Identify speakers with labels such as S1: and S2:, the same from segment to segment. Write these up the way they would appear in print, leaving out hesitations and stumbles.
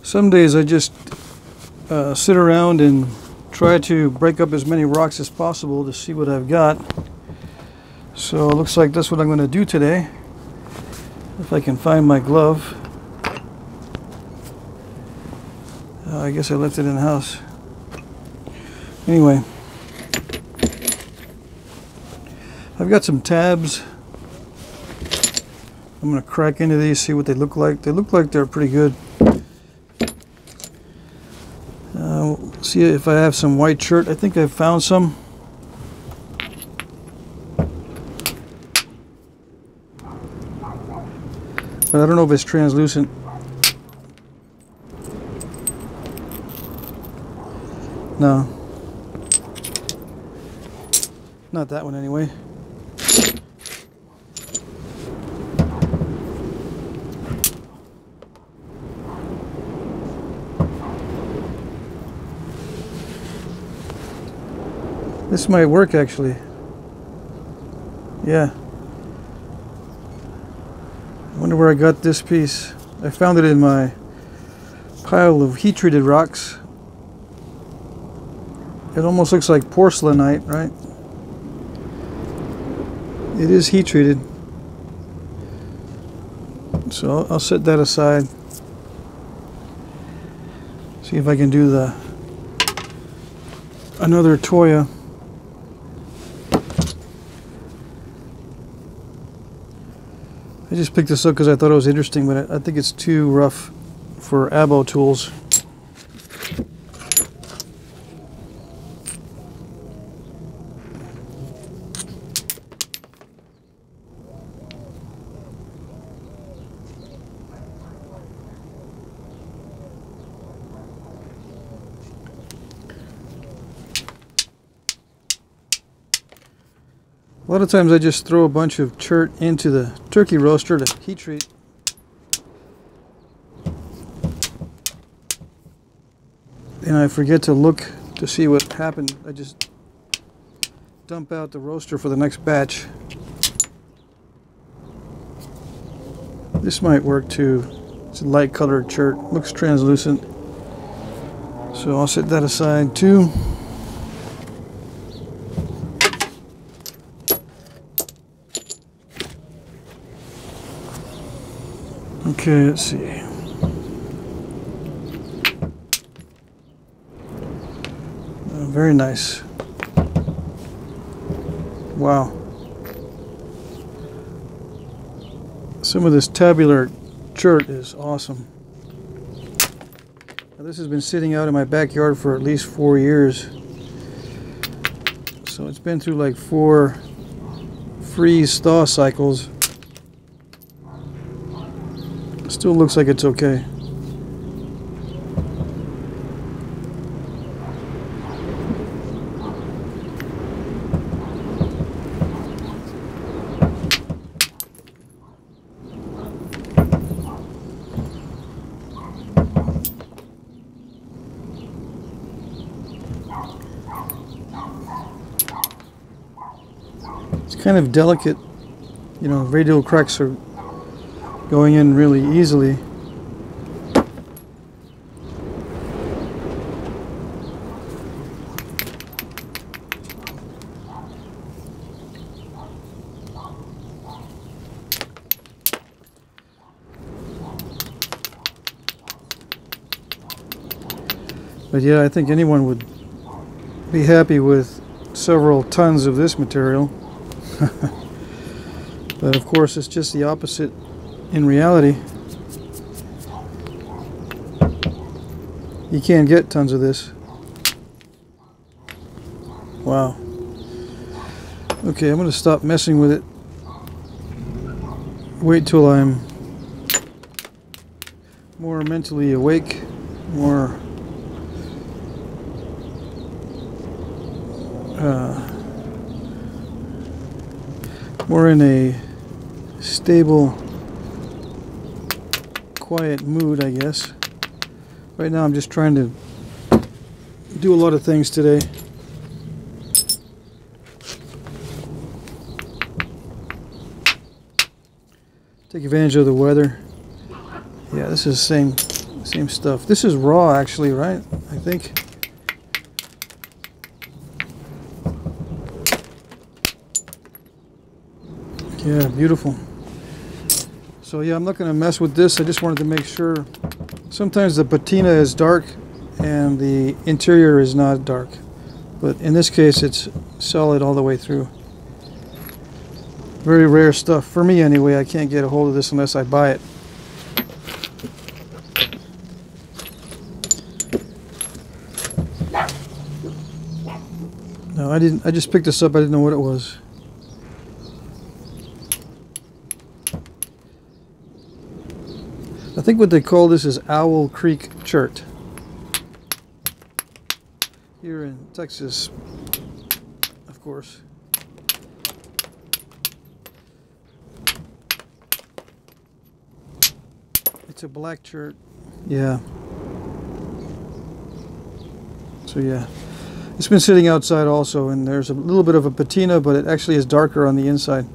S1: Some days I just sit around and try to break up as many rocks as possible to see what I've got. So it looks like that's what I'm going to do today. If I can find my glove. I guess I left it in the house. Anyway, I've got some tabs. I'm going to crack into these, see what they look like. They look like they're pretty good. See if I have some white shirt. I think I've found some. But I don't know if it's translucent. No. Not that one anyway. This might work actually. Yeah. I wonder where I got this piece. I found it in my pile of heat-treated rocks. It almost looks like porcelainite, right? It is heat-treated. So I'll set that aside. See if I can do another Toya. I just picked this up because I thought it was interesting, but I think it's too rough for abo tools. A lot of times I just throw a bunch of chert into the turkey roaster to heat treat. And I forget to look to see what happened. I just dump out the roaster for the next batch. This might work too. It's a light colored chert. Looks translucent. So I'll set that aside too. Okay, let's see. Very nice. Wow. Some of this tabular chert is awesome. Now, this has been sitting out in my backyard for at least 4 years. So it's been through like 4 freeze-thaw cycles. Still looks like it's okay. It's kind of delicate, you know, radial cracks are going in really easily. But yeah, I think anyone would be happy with several tons of this material. But of course it's just the opposite in reality. You can't get tons of this. Wow. Okay, I'm going to stop messing with it. Wait till I'm more mentally awake, more in a stable, quiet mood, I guess. Right now I'm just trying to do a lot of things today. Take advantage of the weather. Yeah, this is the Same stuff. This is raw actually, right? I think. Yeah, beautiful. So yeah, I'm not going to mess with this. I just wanted to make sure. Sometimes the patina is dark and the interior is not dark. But in this case, it's solid all the way through. Very rare stuff. For me anyway, I can't get a hold of this unless I buy it. No, I just picked this up. I didn't know what it was. I think what they call this is Owl Creek Chert. Here in Texas, of course. It's a black chert. Yeah. So yeah. It's been sitting outside also, and there's a little bit of a patina, but it actually is darker on the inside.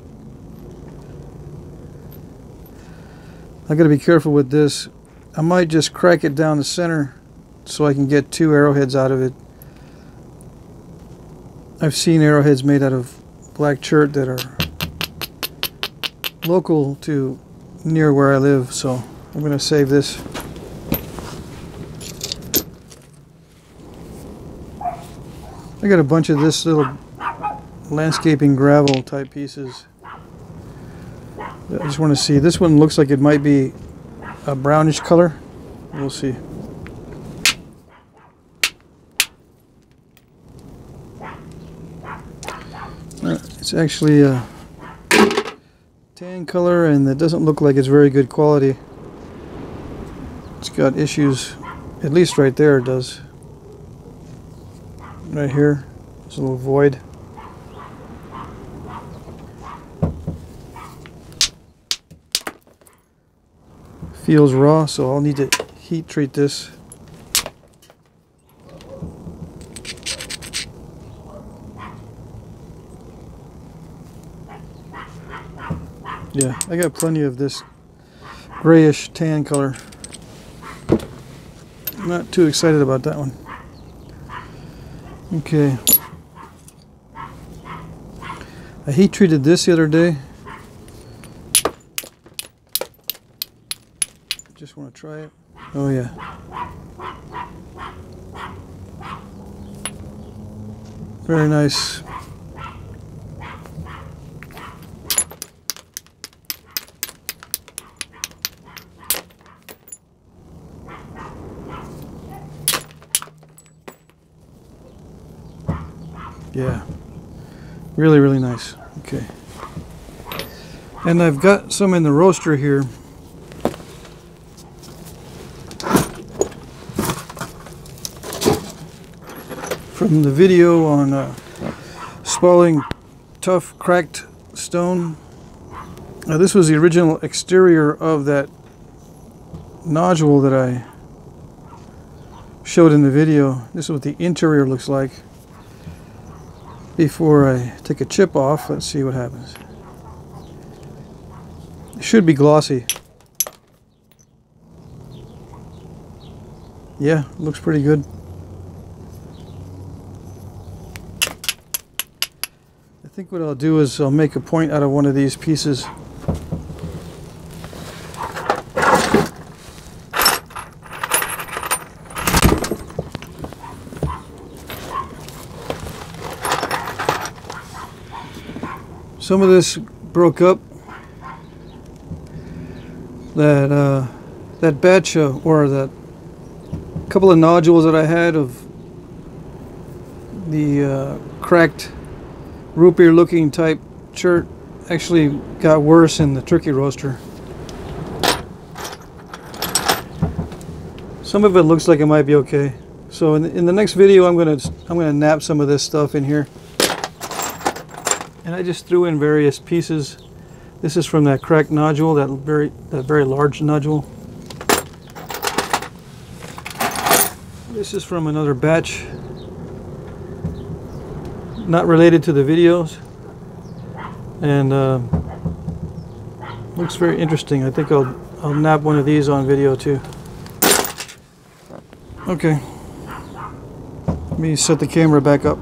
S1: I gotta be careful with this. I might just crack it down the center so I can get 2 arrowheads out of it. I've seen arrowheads made out of black chert that are local to near where I live, so I'm gonna save this. I got a bunch of this little landscaping gravel type pieces. I just want to see. This one looks like it might be a brownish color. We'll see. It's actually a tan color, and it doesn't look like it's very good quality. It's got issues, at least right there it does. Right here, there's a little void. Feels raw, so I'll need to heat treat this. Yeah, I got plenty of this grayish tan color. I'm not too excited about that one. Okay. I heat treated this the other day. Just want to try it. Oh yeah. Very nice. Yeah, really, really nice. Okay. And I've got some in the roaster here. From the video on spalling tough cracked stone. This was the original exterior of that nodule that I showed in the video. This is what the interior looks like. Before I take a chip off, let's see what happens. It should be glossy. Yeah, looks pretty good. I think what I'll do is I'll make a point out of one of these pieces. Some of this broke up. That batch or that couple of nodules that I had of the cracked root beer looking type chert actually got worse in the turkey roaster. Some of it looks like it might be okay. So in the next video, I'm gonna nap some of this stuff in here. And I just threw in various pieces. This is from that cracked nodule, that very large nodule. This is from another batch, not related to the videos, and looks very interesting. I think I'll nab one of these on video too. Okay, let me set the camera back up.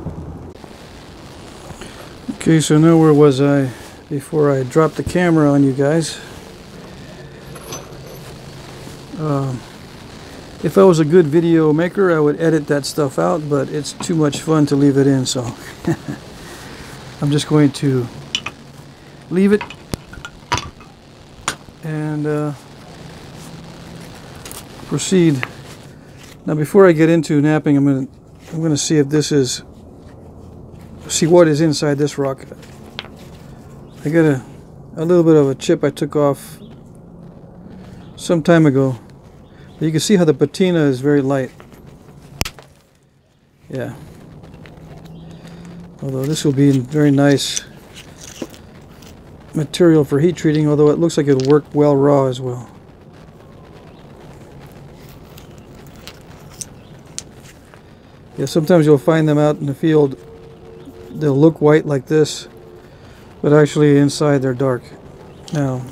S1: Okay, so now where was I before I dropped the camera on you guys? If I was a good video maker, I would edit that stuff out, but it's too much fun to leave it in, so I'm just going to leave it and proceed. Now, before I get into napping, I'm gonna see if this is, see what is inside this rock. I got a little bit of a chip I took off some time ago. But you can see how the patina is very light. Yeah. Although this will be very nice material for heat treating, although it looks like it'll work well raw as well. Yeah, sometimes you'll find them out in the field. They'll look white like this, but actually inside they're dark. Now,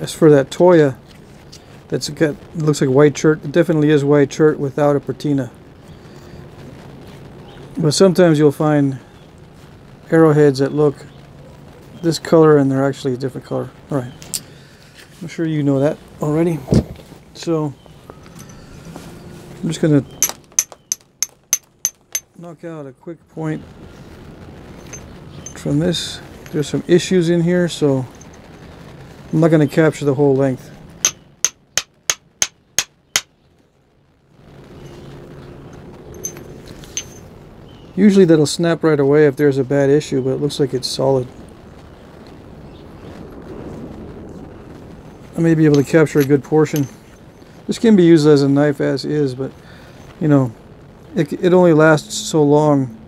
S1: as for that Toya, that's got, looks like white chert. It definitely is white chert without a patina. But sometimes you'll find arrowheads that look this color and they're actually a different color. All right, I'm sure you know that already. So I'm just gonna knock out a quick point from this. There's some issues in here, so I'm not going to capture the whole length. Usually that'll snap right away if there's a bad issue, but it looks like it's solid. I may be able to capture a good portion. This can be used as a knife as is, but you know, it only lasts so long,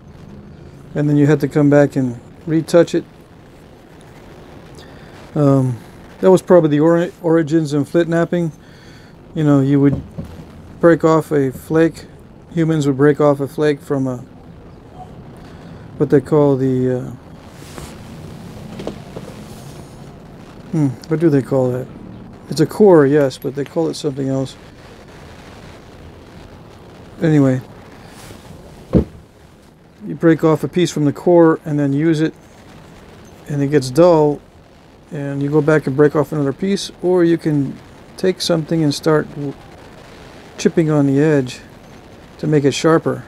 S1: and then you have to come back and retouch it. That was probably the origins of Flintknapping. You know, you would break off a flake. Humans would break off a flake from a, what they call the what do they call that? It's a core, yes, but they call it something else. Anyway, you break off a piece from the core and then use it, and it gets dull, and you go back and break off another piece, or you can take something and start chipping on the edge to make it sharper.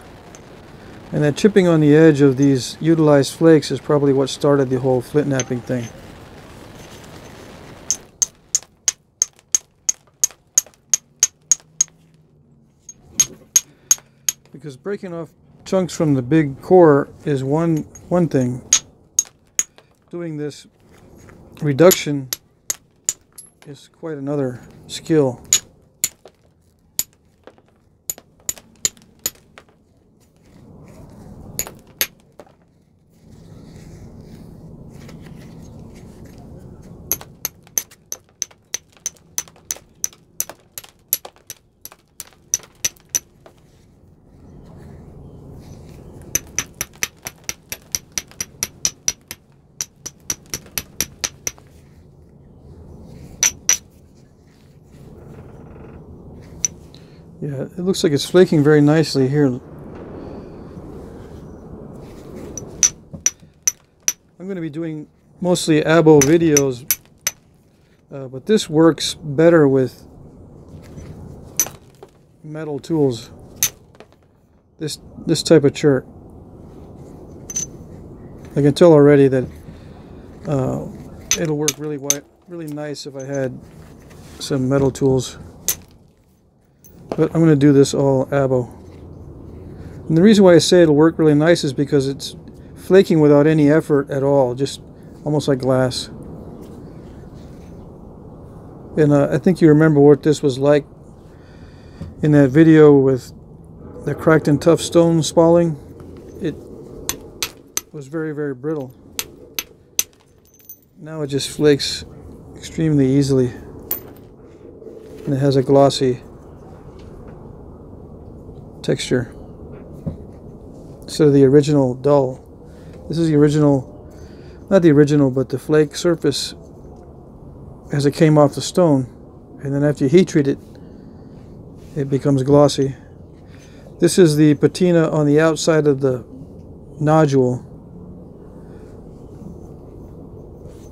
S1: And that chipping on the edge of these utilized flakes is probably what started the whole Flintknapping thing. Because breaking off chunks from the big core is one thing. Doing this reduction is quite another skill. Yeah, it looks like it's flaking very nicely here. I'm going to be doing mostly abo videos, but this works better with metal tools. This type of chert. I can tell already that it'll work really nice if I had some metal tools. But I'm going to do this all abo. And the reason why I say it'll work really nice is because it's flaking without any effort at all, just almost like glass. And I think you remember what this was like in that video with the cracked and tough stone spalling. It was very, very brittle. Now it just flakes extremely easily, and it has a glossy texture instead of the original dull. This is the original, not the original, but the flake surface as it came off the stone, and then after you heat treat it, it becomes glossy. This is the patina on the outside of the nodule.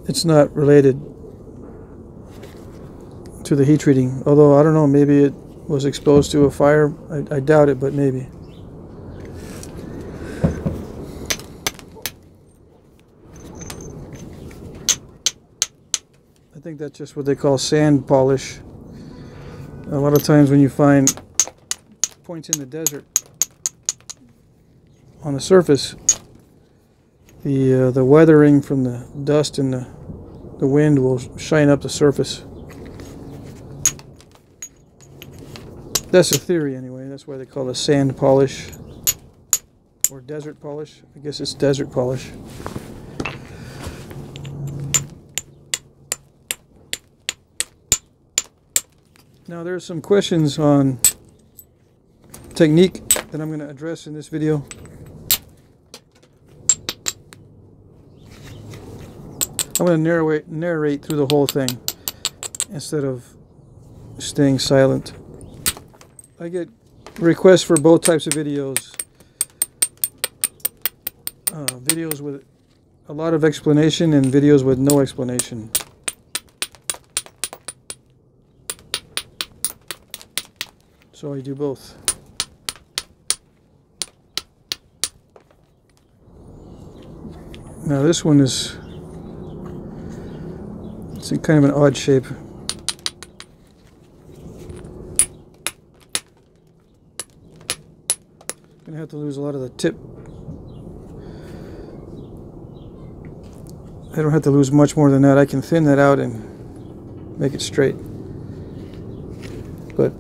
S1: It's not related to the heat treating, although I don't know, maybe it was exposed to a fire. I doubt it, but maybe. I think that's just what they call sand polish. A lot of times when you find points in the desert on the surface, the weathering from the dust and the wind will shine up the surface. That's a theory anyway. That's why they call it sand polish or desert polish. I guess it's desert polish. Now there's some questions on technique that I'm going to address in this video. I'm going to narrate through the whole thing instead of staying silent. I get requests for both types of videos. Videos with a lot of explanation and videos with no explanation. So I do both. Now this one is, it's in kind of an odd shape. Gonna have to lose a lot of the tip. I don't have to lose much more than that. I can thin that out and make it straight. But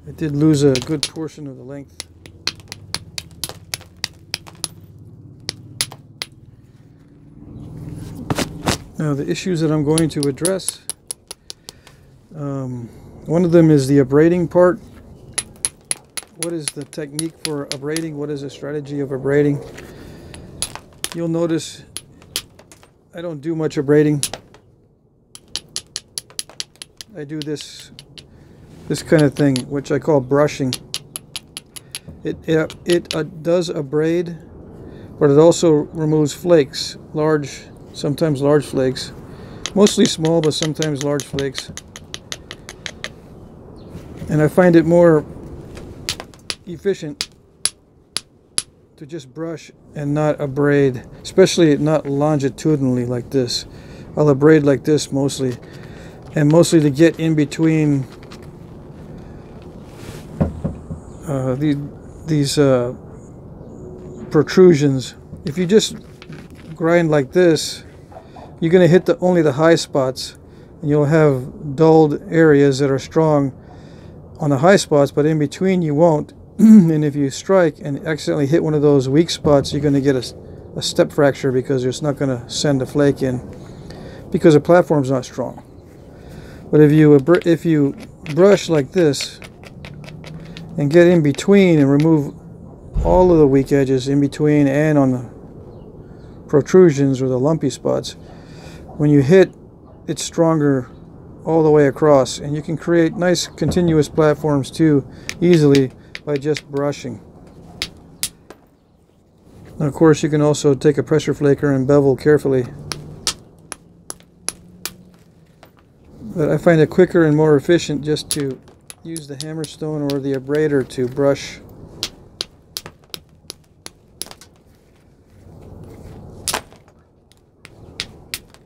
S1: I did lose a good portion of the length. Now the issues that I'm going to address, one of them is the abrading part. What is the technique for abrading? What is the strategy of abrading? You'll notice I don't do much abrading. I do this kind of thing, which I call brushing. It does abrade, but it also removes flakes, sometimes large flakes, mostly small, but sometimes large flakes. And I find it more efficient to just brush and not abrade, especially not longitudinally like this. I'll abrade like this mostly, and mostly to get in between these protrusions. If you just grind like this, you're going to hit only the high spots, and you'll have dulled areas that are strong on the high spots, but in between you won't. And if you strike and accidentally hit one of those weak spots, you're going to get a step fracture because it's not going to send a flake in because the platform's not strong. But if you brush like this and get in between and remove all of the weak edges in between and on the protrusions or the lumpy spots, when you hit, it's stronger all the way across, and you can create nice continuous platforms too easily by just brushing. Now, of course, you can also take a pressure flaker and bevel carefully, but I find it quicker and more efficient just to use the hammerstone or the abrader to brush.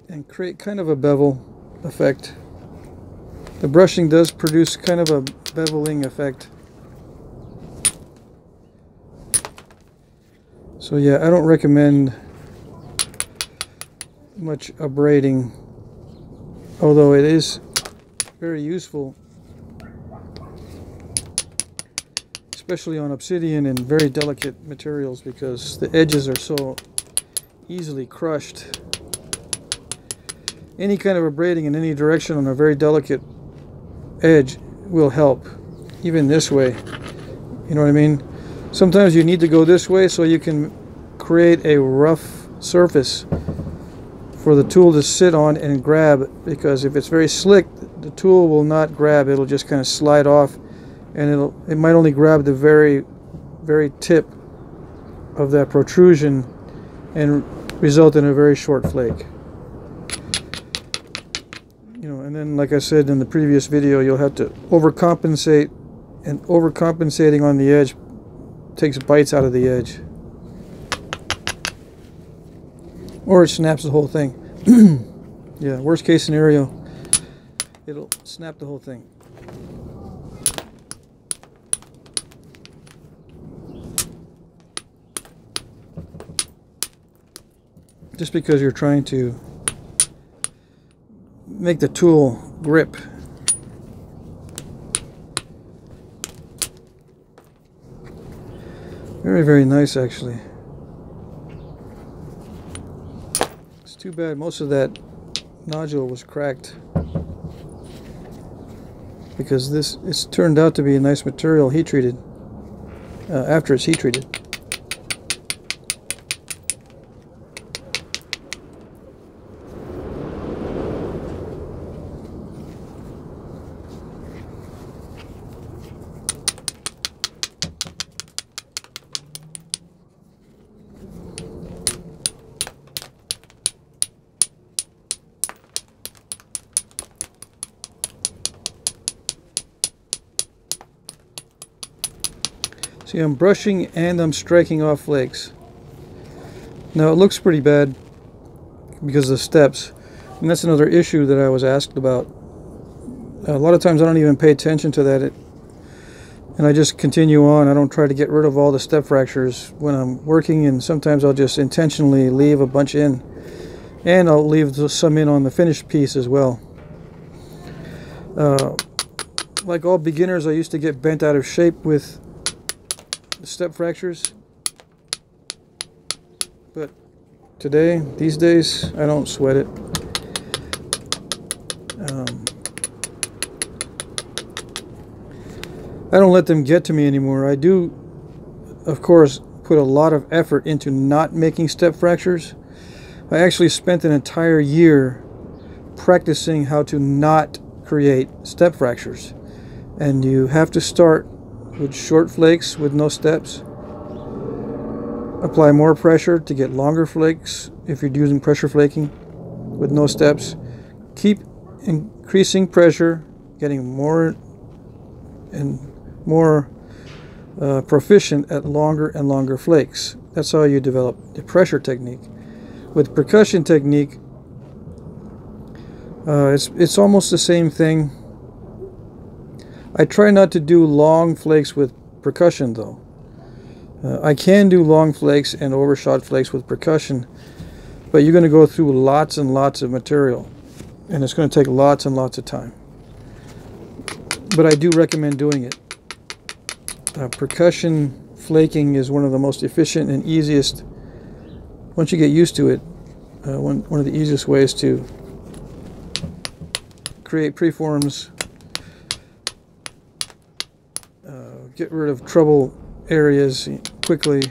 S1: And create kind of a bevel effect. The brushing does produce kind of a beveling effect. So yeah, I don't recommend much abrading, although it is very useful, especially on obsidian and very delicate materials, because the edges are so easily crushed. Any kind of abrading in any direction on a very delicate edge will help, even this way. You know what I mean? Sometimes you need to go this way so you can create a rough surface for the tool to sit on and grab, because if it's very slick, the tool will not grab. It'll just kind of slide off and it might only grab the very tip of that protrusion and result in a very short flake. You know, and then, like I said in the previous video, you'll have to overcompensate, and overcompensating on the edge takes bites out of the edge, or it snaps the whole thing. Yeah, worst case scenario, it'll snap the whole thing. Just because you're trying to make the tool grip. Very, very nice, actually. It's too bad most of that nodule was cracked, because it's turned out to be a nice material, heat treated, after it's heat treated. See, I'm brushing and I'm striking off flakes. Now it looks pretty bad because of the steps, and that's another issue that I was asked about. A lot of times I don't even pay attention to that, and I just continue on. I don't try to get rid of all the step fractures when I'm working, and sometimes I'll just intentionally leave a bunch in, and I'll leave some in on the finished piece as well. Like all beginners, I used to get bent out of shape with step fractures, but these days, I don't sweat it. I don't let them get to me anymore. I do, of course, put a lot of effort into not making step fractures. I actually spent an entire year practicing how to not create step fractures, and you have to start with short flakes with no steps. Apply more pressure to get longer flakes if you're using pressure flaking with no steps. Keep increasing pressure, getting more and more proficient at longer and longer flakes. That's how you develop the pressure technique. With percussion technique, it's almost the same thing. I try not to do long flakes with percussion, though. I can do long flakes and overshot flakes with percussion, but you're going to go through lots and lots of material, and it's going to take lots and lots of time. But I do recommend doing it. Percussion flaking is one of the most efficient and easiest, once you get used to it, one of the easiest ways to create preforms, get rid of trouble areas quickly,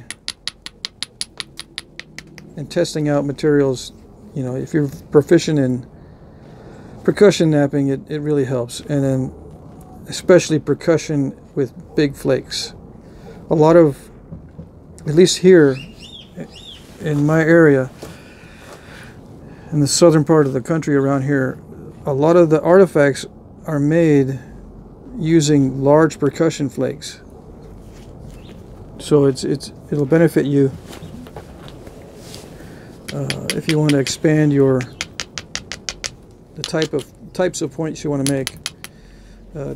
S1: and testing out materials. You know, if you're proficient in percussion napping, it really helps. And then especially percussion with big flakes. A lot of, at least here in my area, in the southern part of the country around here, a lot of the artifacts are made using large percussion flakes. So it'll benefit you if you want to expand the types of points you want to make,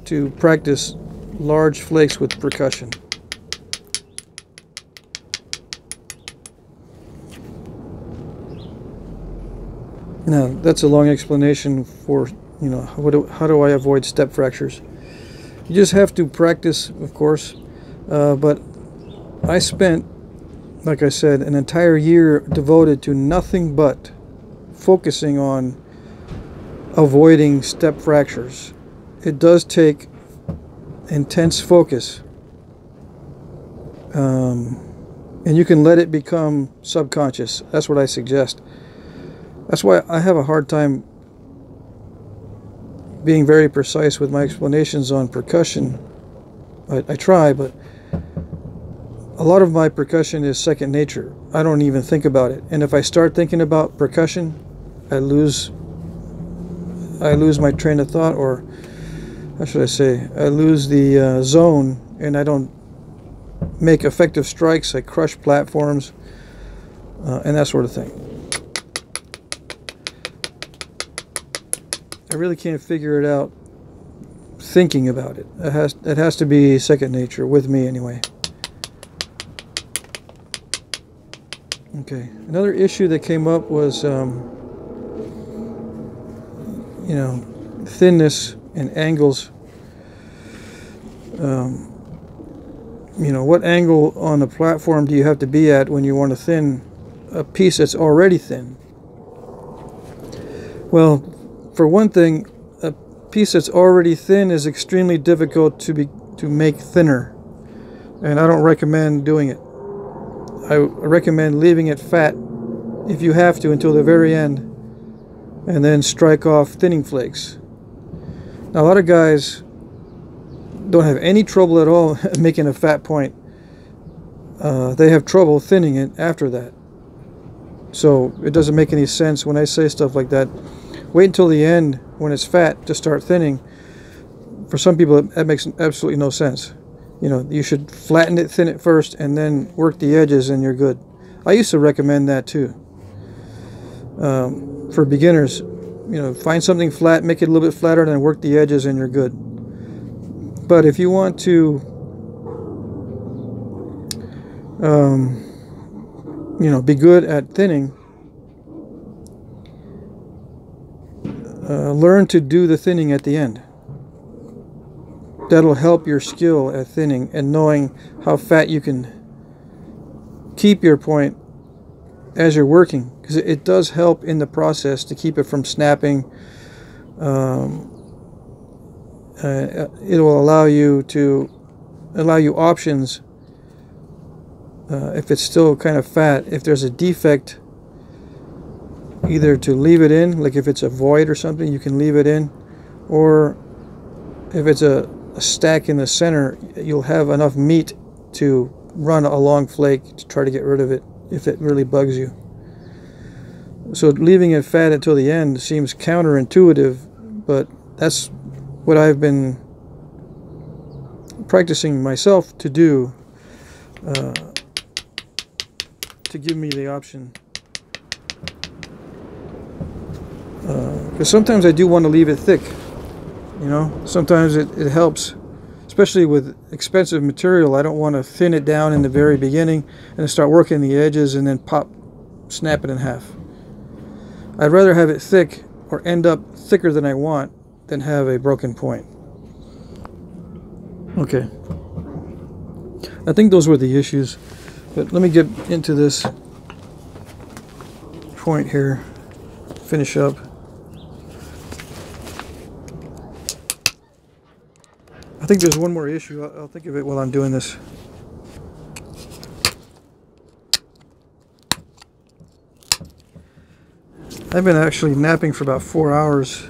S1: to practice large flakes with percussion. Now that's a long explanation for, you know, how do I avoid step fractures. You just have to practice, of course, but I spent, like I said, an entire year devoted to nothing but focusing on avoiding step fractures. It does take intense focus, and you can let it become subconscious. That's what I suggest. That's why I have a hard time being very precise with my explanations on percussion, I try, but a lot of my percussion is second nature. I don't even think about it. And if I start thinking about percussion, I lose my train of thought, or how should I say, I lose the zone, and I don't make effective strikes. I crush platforms and that sort of thing. I really can't figure it out thinking about it. It has to be second nature, with me anyway. Okay, another issue that came up was you know, thinness and angles. You know, what angle on the platform do you have to be at when you want to thin a piece that's already thin? Well, for one thing, a piece that's already thin is extremely difficult to make thinner, and I don't recommend doing it. I recommend leaving it fat if you have to until the very end, and then strike off thinning flakes. Now, a lot of guys don't have any trouble at all making a fat point. They have trouble thinning it after that. So it doesn't make any sense when I say stuff like that. Wait until the end when it's fat to start thinning. For some people, that makes absolutely no sense. You know, you should flatten it, thin it first, and then work the edges, and you're good. I used to recommend that too. For beginners, you know, find something flat, make it a little bit flatter, and then work the edges, and you're good. But if you want to, you know, be good at thinning, learn to do the thinning at the end. That'll help your skill at thinning and knowing how fat you can keep your point as you're working, because it does help in the process to keep it from snapping. It will allow you options if it's still kind of fat. If there's a defect, either to leave it in, like if it's a void or something, you can leave it in, or if it's a stack in the center, you'll have enough meat to run a long flake to try to get rid of it if it really bugs you. So leaving it fat until the end seems counterintuitive, but that's what I've been practicing myself to do, to give me the option. Because sometimes I do want to leave it thick, you know. Sometimes it helps, especially with expensive material. I don't want to thin it down in the very beginning and then start working the edges and then snap it in half. I'd rather have it thick or end up thicker than I want than have a broken point. Okay, I think those were the issues, but let me get into this point here, finish up. I think there's one more issue. I'll think of it while I'm doing this. I've been actually napping for about 4 hours,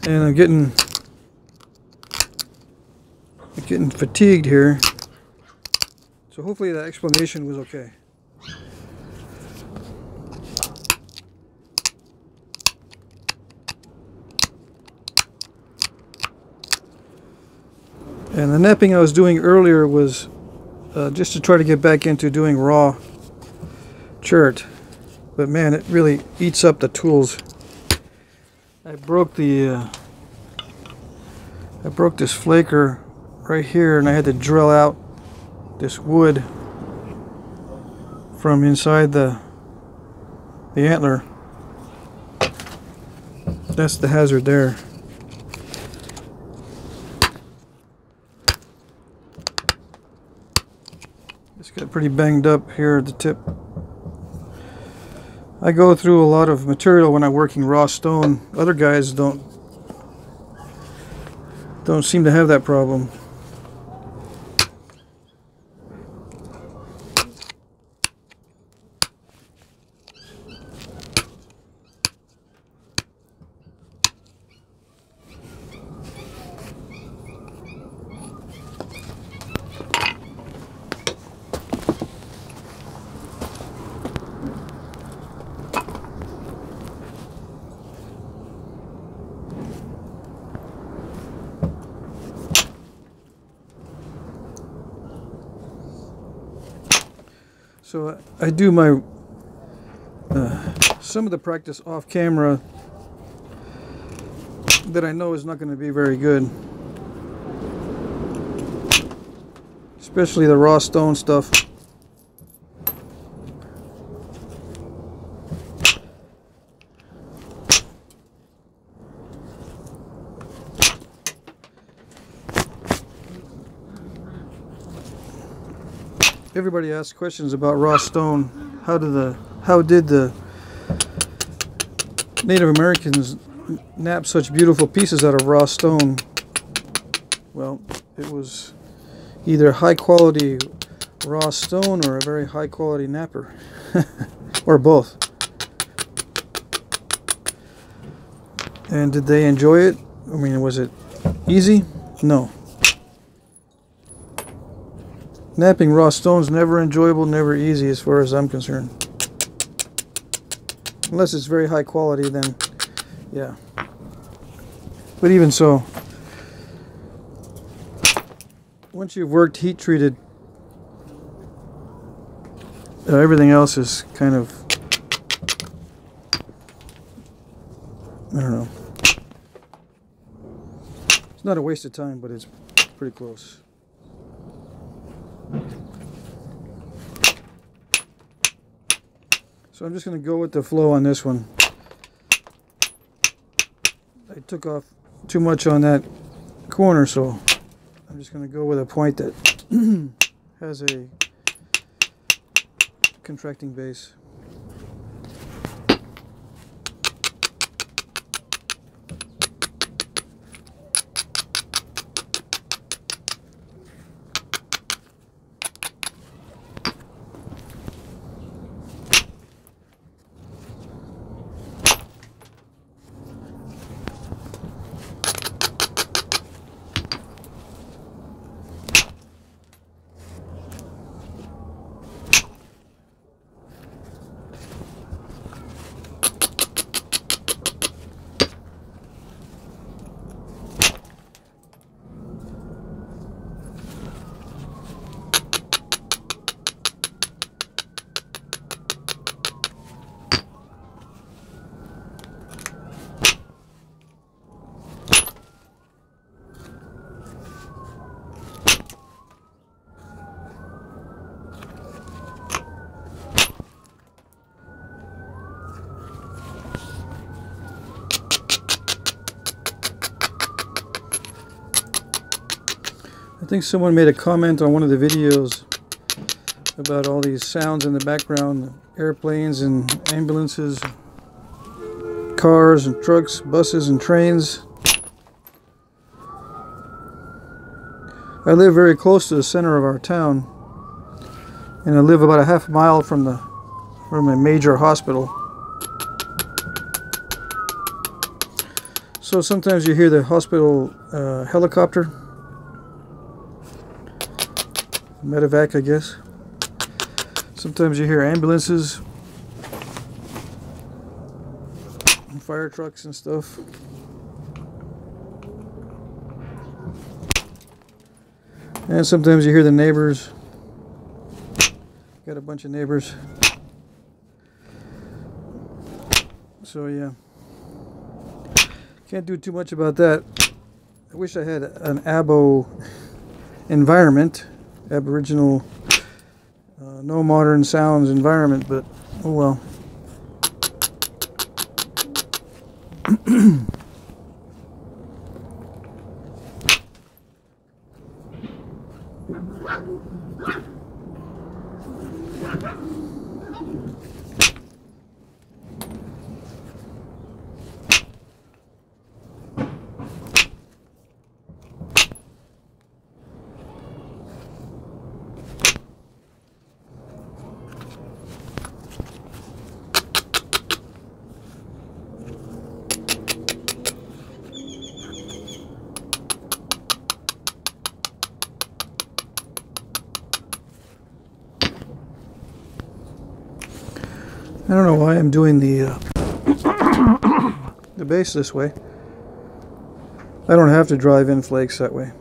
S1: and I'm getting fatigued here, so hopefully that explanation was okay. And the napping I was doing earlier was just to try to get back into doing raw chert, but man, it really eats up the tools. I broke this flaker right here, and I had to drill out this wood from inside the antler. That's the hazard there. It's got pretty banged up here at the tip. I go through a lot of material when I'm working raw stone. Other guys don't seem to have that problem. So I do my some of the practice off camera that I know is not going to be very good, especially the raw stone stuff. Everybody asks questions about raw stone. How did the Native Americans knap such beautiful pieces out of raw stone? Well, it was either high quality raw stone or a very high quality napper, or both. And did they enjoy it? I mean, was it easy? No. Knapping raw stone's never enjoyable, never easy as far as I'm concerned. Unless it's very high quality, then yeah. But even so, once you've worked heat treated, everything else is kind of, I don't know. It's not a waste of time, but it's pretty close. So I'm just going to go with the flow on this one. I took off too much on that corner, so I'm just going to go with a point that has a contracting base. I think someone made a comment on one of the videos about all these sounds in the background, airplanes and ambulances, cars and trucks, buses and trains. I live very close to the center of our town, and I live about a half mile from a major hospital. So sometimes you hear the hospital helicopter, medevac, I guess. Sometimes you hear ambulances and fire trucks and stuff. And sometimes you hear the neighbors. Got a bunch of neighbors. So yeah. Can't do too much about that. I wish I had an abo environment. Aboriginal, no modern sounds environment, but oh well. I don't know why I'm doing the base this way. I don't have to drive in flakes that way.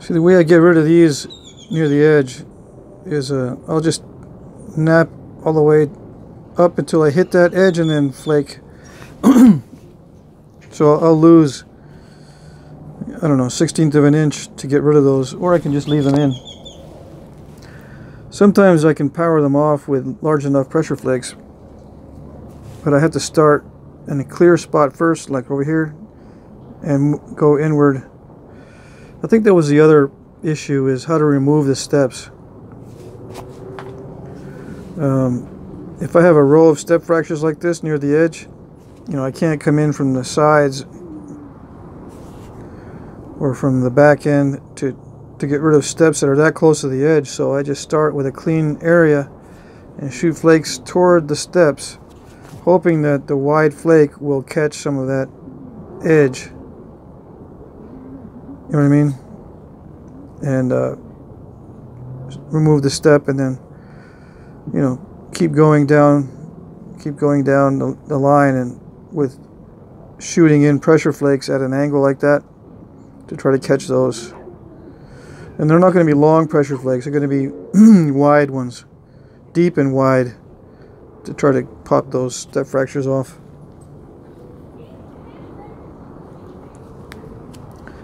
S1: See, the way I get rid of these near the edge is I'll just nap all the way up until I hit that edge and then flake. So I'll lose, I don't know, 1/16 of an inch to get rid of those, or I can just leave them in. Sometimes I can power them off with large enough pressure flakes, but I have to start in a clear spot first, like over here, and go inward. I think that was the other issue, is how to remove the steps. If I have a row of step fractures like this near the edge, you know, I can't come in from the sides or from the back end to get rid of steps that are that close to the edge, so I just start with a clean area and shoot flakes toward the steps, hoping that the wide flake will catch some of that edge. You know what I mean? And remove the step, and then, you know, keep going down the line, and with shooting in pressure flakes at an angle like that to try to catch those. And they're not going to be long pressure flakes, they're going to be wide ones, deep and wide, to try to pop those step fractures off.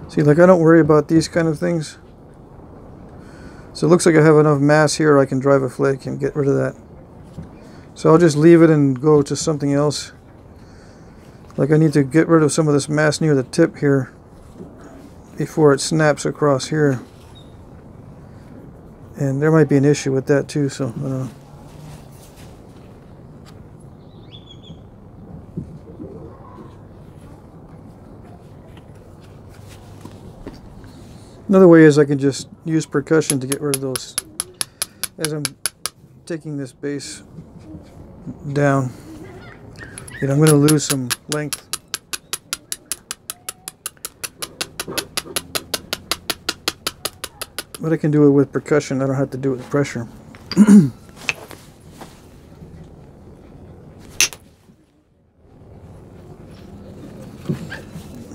S1: See, like, I don't worry about these kind of things. So it looks like I have enough mass here I can drive a flake and get rid of that. So I'll just leave it and go to something else. Like, I need to get rid of some of this mass near the tip here before it snaps across here. And there might be an issue with that too, so I don't know. Another way is I can just use percussion to get rid of those as I'm taking this base down. And I'm going to lose some length. But I can do it with percussion, I don't have to do it with pressure.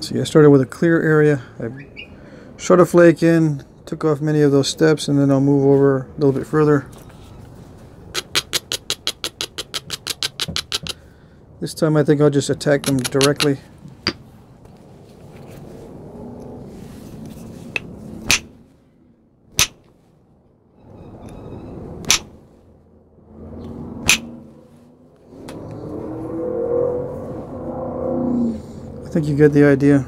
S1: See, I started with a clear area. I shot a flake in, took off many of those steps, and then I'll move over a little bit further. This time I think I'll just attack them directly. I think you get the idea.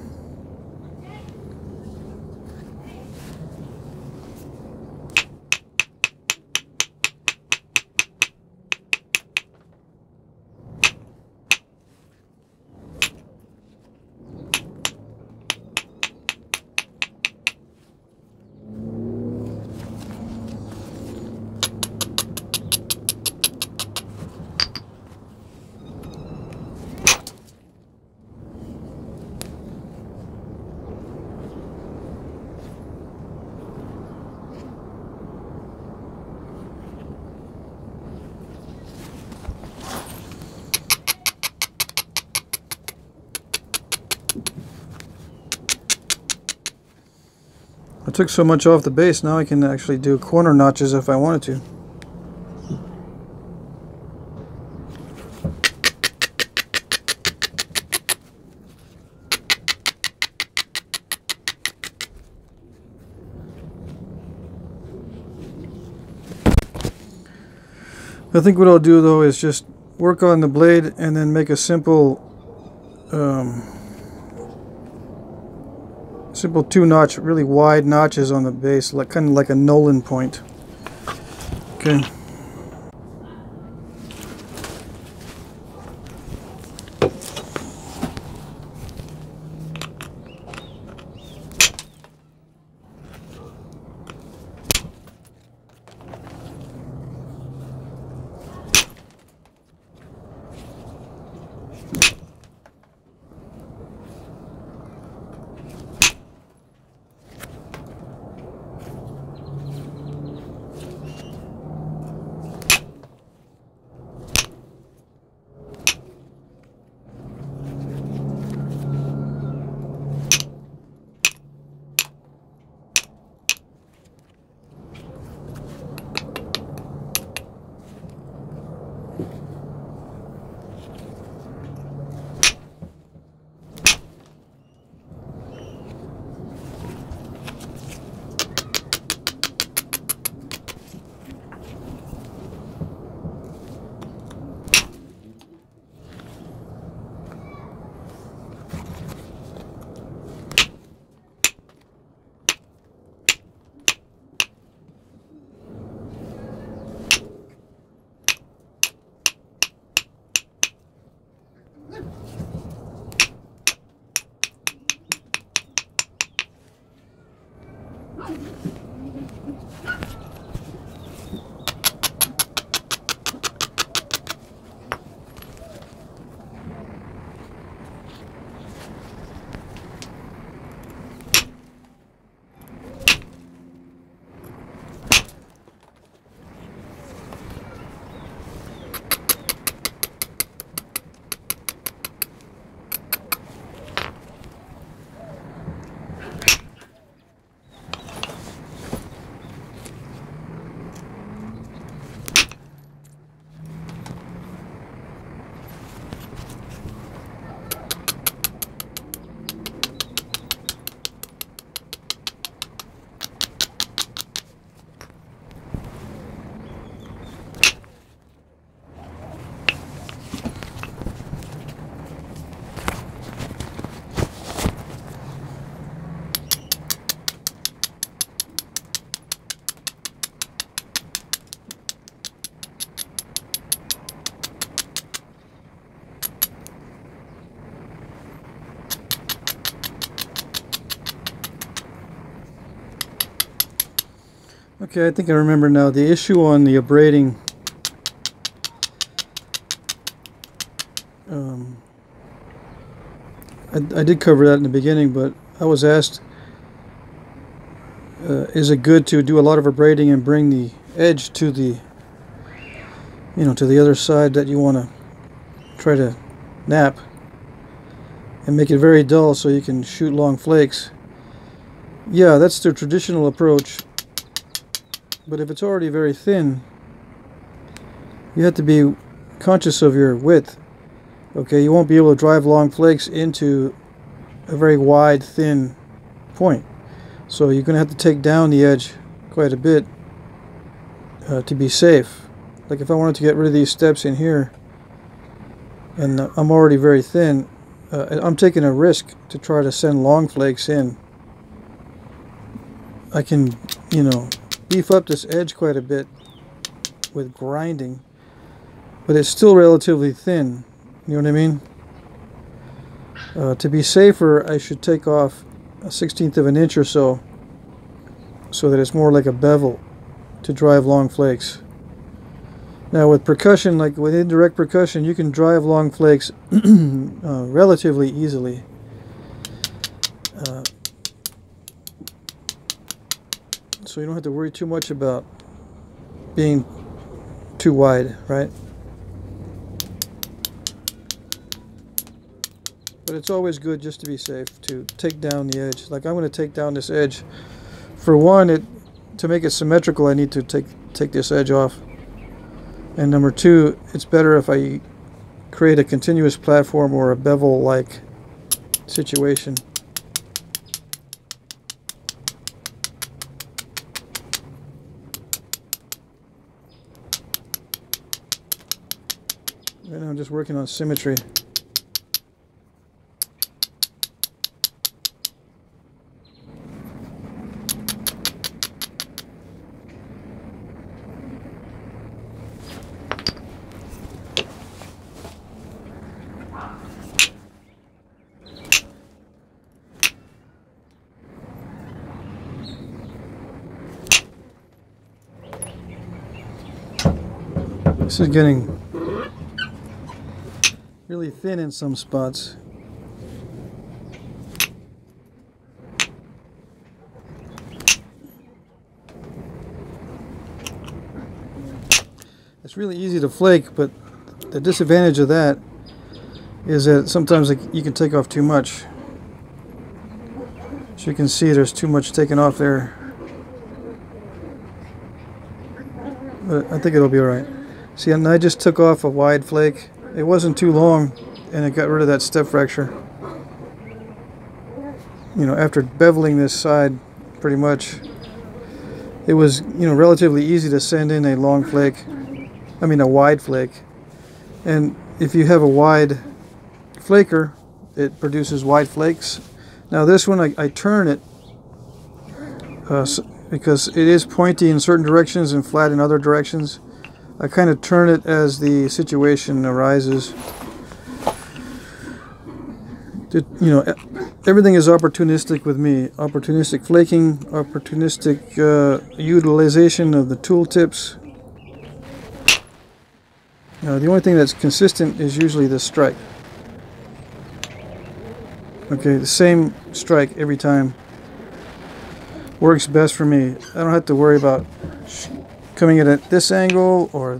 S1: I took so much off the base, now I can actually do corner notches if I wanted to. I think what I'll do though is just work on the blade and then make a simple simple 2-notch, really wide notches on the base, like kind of like a Nolan point. Okay. Okay, I think I remember now. The issue on the abrading, I did cover that in the beginning, but I was asked, is it good to do a lot of abrading and bring the edge to the, to the other side that you want to try to nap, and make it very dull so you can shoot long flakes? Yeah, that's the traditional approach. But if it's already very thin, you have to be conscious of your width. Okay, you won't be able to drive long flakes into a very wide, thin point. So you're going to have to take down the edge quite a bit to be safe. Like if I wanted to get rid of these steps in here, and I'm already very thin, I'm taking a risk to try to send long flakes in. I can, beef up this edge quite a bit with grinding, but it's still relatively thin. You know what I mean? To be safer, I should take off a 1/16 of an inch or so that it's more like a bevel to drive long flakes. Now with percussion, like with indirect percussion, you can drive long flakes relatively easily. So you don't have to worry too much about being too wide, right? But it's always good, just to be safe, to take down the edge. Like I'm going to take down this edge. For one, to make it symmetrical, I need to take this edge off. And number two, it's better if I create a continuous platform or a bevel-like situation. Right now I'm just working on symmetry. This is getting really thin in some spots. It's really easy to flake, but the disadvantage of that is that sometimes you can take off too much. As you can see, there's too much taken off there. But I think it'll be alright. See, and I just took off a wide flake. It wasn't too long, and it got rid of that step fracture. After beveling this side, pretty much, it was, relatively easy to send in a long flake. I mean, a wide flake. And if you have a wide flaker, it produces wide flakes. Now this one, I turn it because it is pointy in certain directions and flat in other directions. I kind of turn it as the situation arises. You know, everything is opportunistic with me. Opportunistic flaking, opportunistic utilization of the tool tips. The only thing that's consistent is usually the strike. Okay, the same strike every time works best for me. I don't have to worry about coming in at this angle or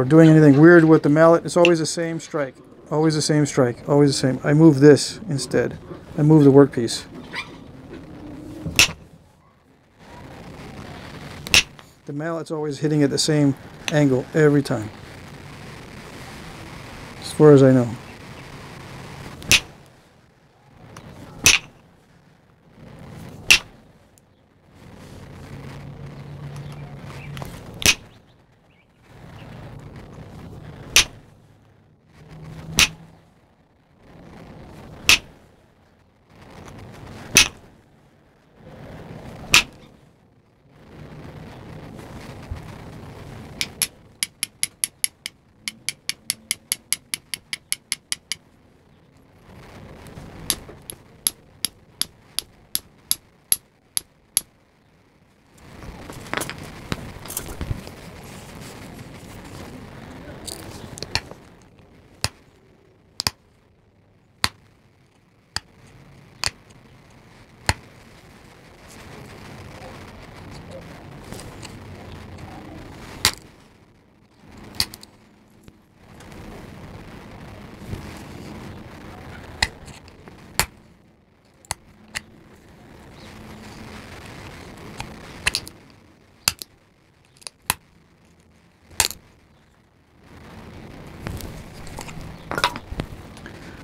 S1: doing anything weird with the mallet. It's always the same strike. Always the same strike. Always the same. I move this instead. I move the workpiece. The mallet's always hitting at the same angle every time, as far as I know.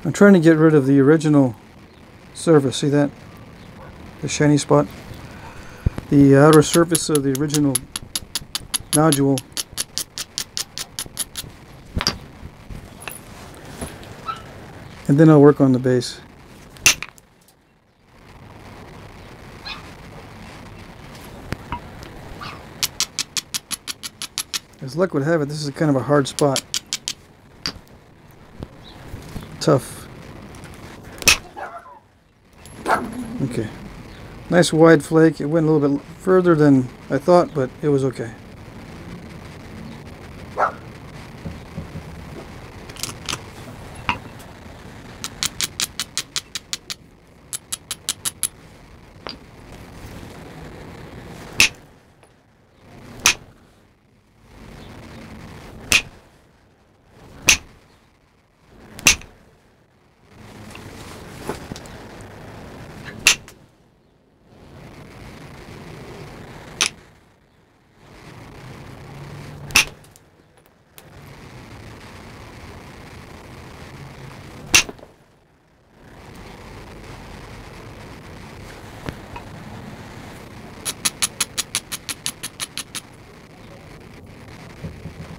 S1: I'm trying to get rid of the original surface. See that? The shiny spot? The outer surface of the original nodule. And then I'll work on the base. As luck would have it, this is kind of a hard spot. Tough. Okay. Nice wide flake. It went a little bit further than I thought, but it was okay.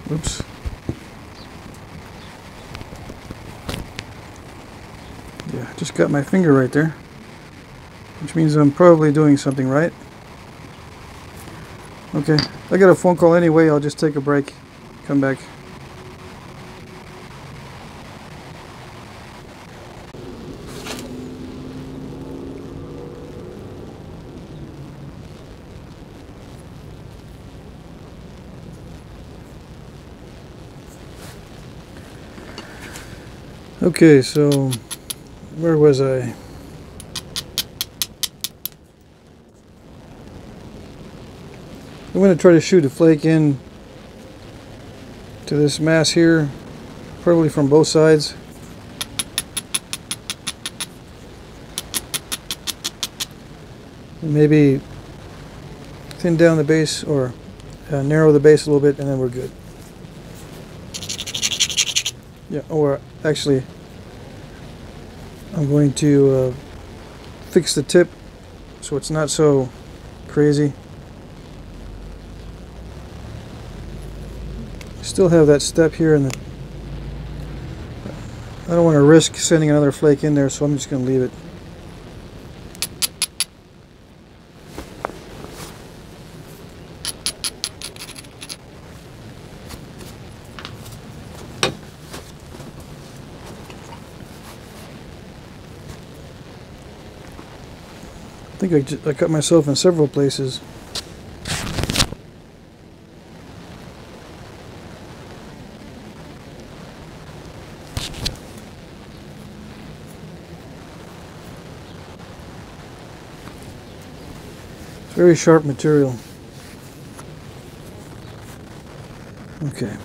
S1: Oops. Yeah, just got my finger right there, which means I'm probably doing something right. Okay, I got a phone call anyway. I'll just take a break, come back. Okay, so where was I? I'm going to try to shoot a flake in to this mass here, probably from both sides. And maybe thin down the base or narrow the base a little bit, and then we're good. Yeah, or actually I'm going to fix the tip so it's not so crazy. Still have that step here, and I don't want to risk sending another flake in there, so I'm just going to leave it. think I cut myself in several places. It's very sharp material. Okay.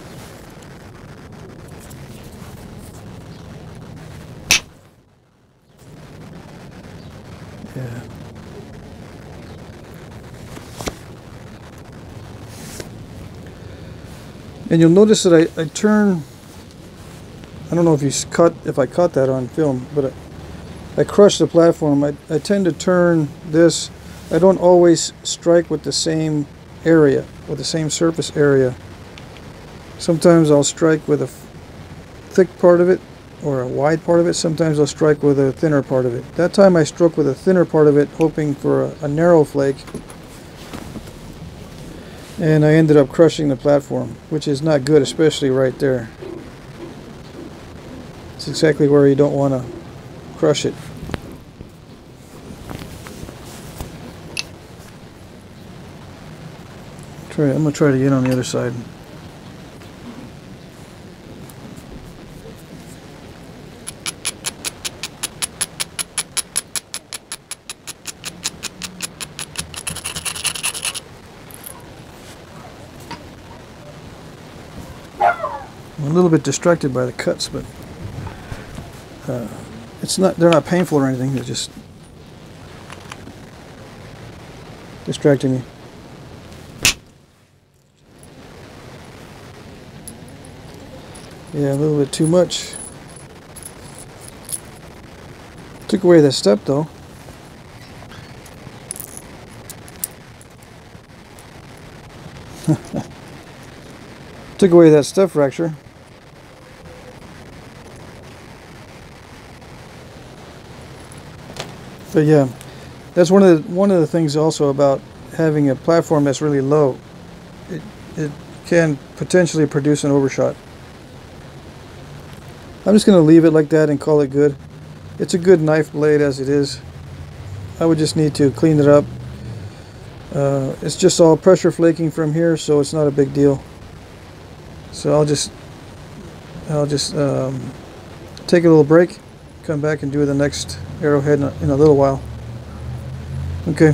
S1: Yeah. And you'll notice that I turn, I don't know if I caught that on film, but I crush the platform. I tend to turn this. I don't always strike with the same area, with the same surface area. Sometimes I'll strike with a thick part of it or a wide part of it. Sometimes I'll strike with a thinner part of it. That time I struck with a thinner part of it, hoping for a narrow flake. And I ended up crushing the platform, which is not good, especially right there. It's exactly where you don't want to crush it. I'm going to try it again on the other side. I'm a little bit distracted by the cuts, but they're not painful or anything, they're just distracting me. Yeah, a little bit too much. Took away that step though. Took away that step fracture. But yeah, that's one of the things also about having a platform that's really low. It can potentially produce an overshot. I'm just going to leave it like that and call it good. It's a good knife blade as it is. I would just need to clean it up. It's just all pressure flaking from here, so it's not a big deal. So I'll just take a little break, come back and do the next arrowhead in a little while. Okay.